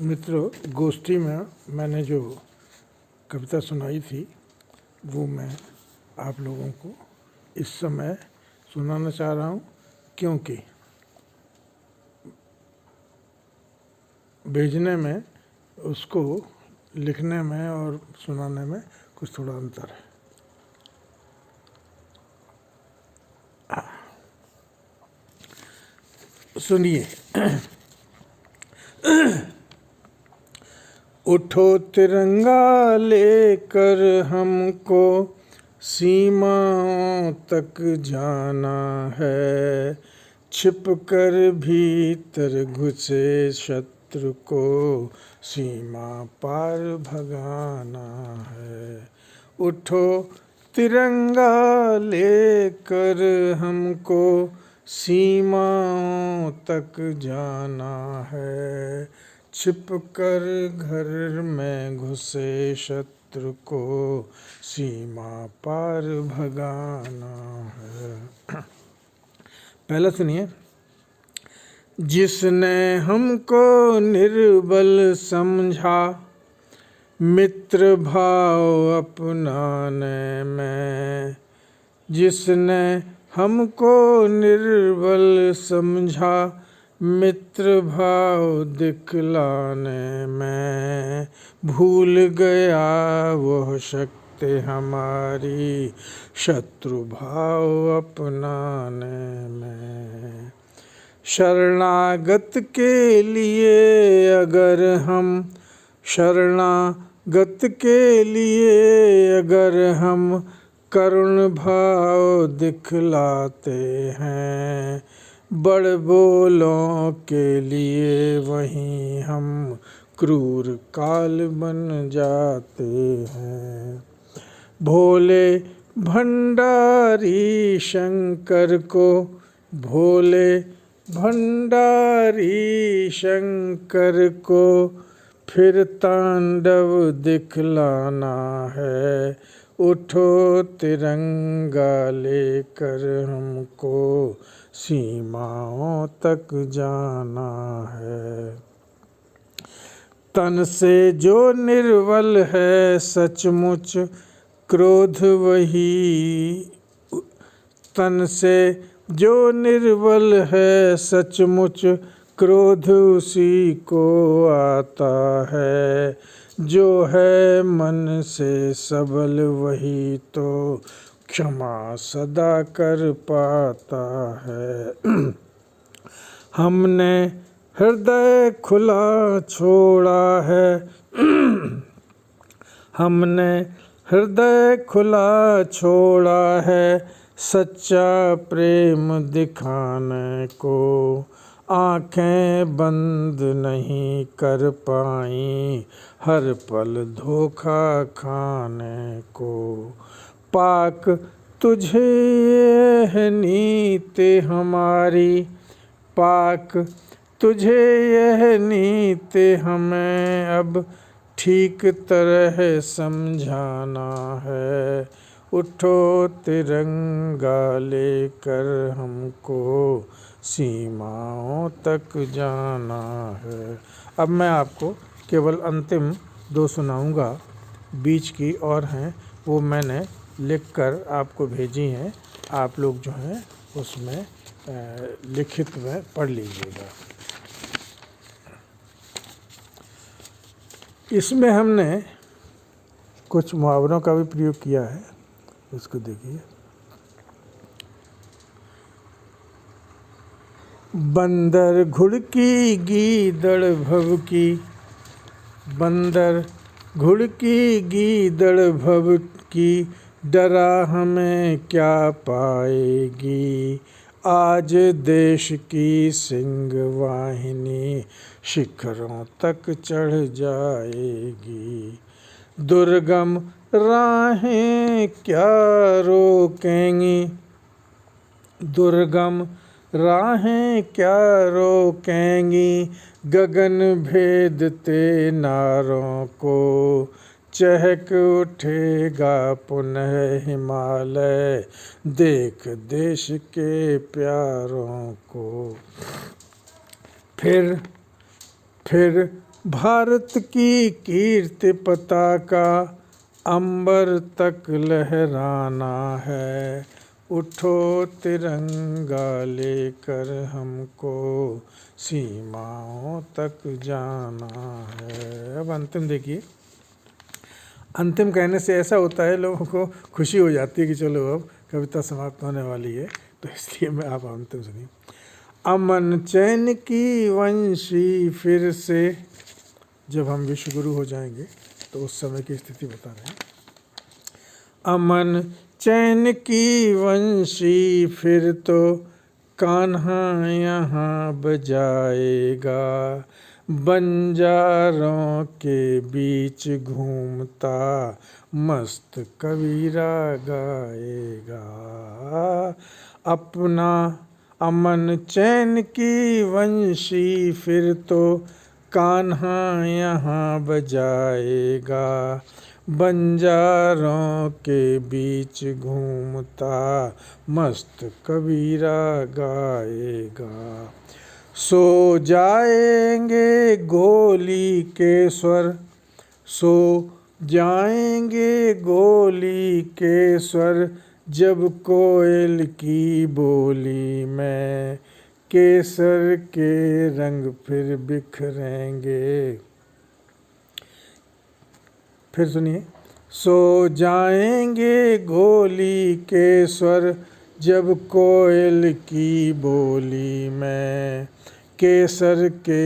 मित्रों, गोष्ठी में मैंने जो कविता सुनाई थी वो मैं आप लोगों को इस समय सुनाना चाह रहा हूँ, क्योंकि भेजने में, उसको लिखने में और सुनाने में कुछ थोड़ा अंतर है। सुनिए। उठो तिरंगा लेकर हमको सीमाओं तक जाना है, छिप कर भीतर घुसे शत्रु को सीमा पार भगाना है। उठो तिरंगा लेकर हमको सीमाओं तक जाना है, छिप कर घर में घुसे शत्रु को सीमा पार भगाना है। पहला सुनिए। जिसने हमको निर्बल समझा, मित्र भाव अपनाने में, जिसने हमको निर्बल समझा, मित्र भाव दिखलाने में, भूल गया वह शक्ति हमारी शत्रु भाव अपनाने में। शरणागत के लिए अगर हम, शरणागत के लिए अगर हम करुण भाव दिखलाते हैं, बड़ बोलों के लिए वहीं हम क्रूर काल बन जाते हैं। भोले भंडारी शंकर को, भोले भंडारी शंकर को फिर तांडव दिखलाना है। उठो तिरंगा लेकर हमको सीमाओं तक जाना है। तन से जो निर्बल है सचमुच क्रोध वही, तन से जो निर्बल है सचमुच क्रोध उसी को आता है। जो है मन से सबल वही तो क्षमा सदा कर पाता है। हमने हृदय खुला छोड़ा है, हमने हृदय खुला छोड़ा है, सच्चा प्रेम दिखाने को। आँखें बंद नहीं कर पाई हर पल धोखा खाने को। पाक तुझे यह नीति हमारी, पाक तुझे यह नीति हमें अब ठीक तरह समझाना है। उठो तिरंगा लेकर हमको सीमाओं तक जाना है। अब मैं आपको केवल अंतिम दो सुनाऊंगा, बीच की और हैं वो मैंने लिखकर आपको भेजी हैं। आप लोग जो हैं उसमें लिखित में पढ़ लीजिएगा। इसमें हमने कुछ मुहावरों का भी प्रयोग किया है, इसको देखिए। बंदर घुड़की गीदड़ भव की, बंदर घुड़की गीदड़ भव की, डरा हमें क्या पाएगी। आज देश की सिंह वाहिनी शिखरों तक चढ़ जाएगी। दुर्गम राहें क्या रोकेंगी, दुर्गम राहें क्या रोकेंगी, गगन भेदते नारों को। चहक उठेगा पुनः हिमालय, देख देश के प्यारों को। फिर भारत की कीर्ति पताका अंबर तक लहराना है, उठो तिरंगा लेकर हमको सीमाओं तक जाना है। अब अंतिम देखिए, अंतिम कहने से ऐसा होता है लोगों को खुशी हो जाती है कि चलो अब कविता समाप्त होने वाली है, तो इसलिए मैं आप अंतिम सुनिए। अमन चैन की वंशी फिर से, जब हम विश्वगुरु हो जाएंगे तो उस समय की स्थिति बता रहे हैं। अमन चैन की वंशी फिर तो कान्हा यहाँ बजाएगा, बंजारों के बीच घूमता मस्त कबीरा गाएगा। अपना अमन चैन की वंशी फिर तो कान्हा यहाँ बजाएगा, बंजारों के बीच घूमता मस्त कबीरा गाएगा। सो जाएंगे गोली के स्वर, सो जाएंगे गोली के स्वर, जब कोयल की बोली में केसर के रंग फिर बिखरेंगे। फिर सुनिए। सो जाएंगे गोली के स्वर, जब कोयल की बोली में केसर के